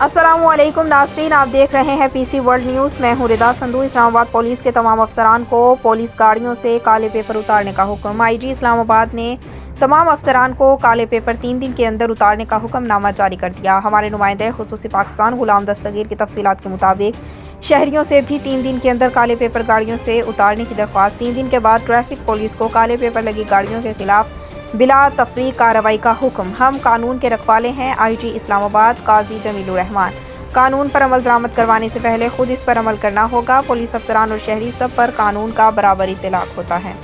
अस्सलामुअलैकुम नाज़रीन, आप देख रहे हैं पीसी वर्ल्ड न्यूज़। मैं हूं रिदा संधू। इस्लामाबाद पुलिस के तमाम अफसरान को पुलिस गाड़ियों से काले पेपर उतारने का हुक्म। आईजी इस्लामाबाद ने तमाम अफसरान को काले पेपर 3 दिन के अंदर उतारने का हुक्मनामा जारी कर दिया। हमारे नुमाइंदे खुसूसी पाकिस्तान गुलाम दस्तगीर की तफसीलात के मुताबिक शहरियों से भी 3 दिन के अंदर काले पेपर गाड़ियों से उतारने की दरख्वास्त। 3 दिन के बाद ट्रैफिक पुलिस को काले पेपर लगी गाड़ियों के खिलाफ बिला तफरीक कार्रवाई का हुक्म। हम कानून के रखवाले हैं। आईजी इस्लामाबाद काजी जमीलुर रहमान। कानून पर अमल दरामद करवाने से पहले खुद इस पर अमल करना होगा। पुलिस अफसरान और शहरी सब पर कानून का बराबर इत्तलाक होता है।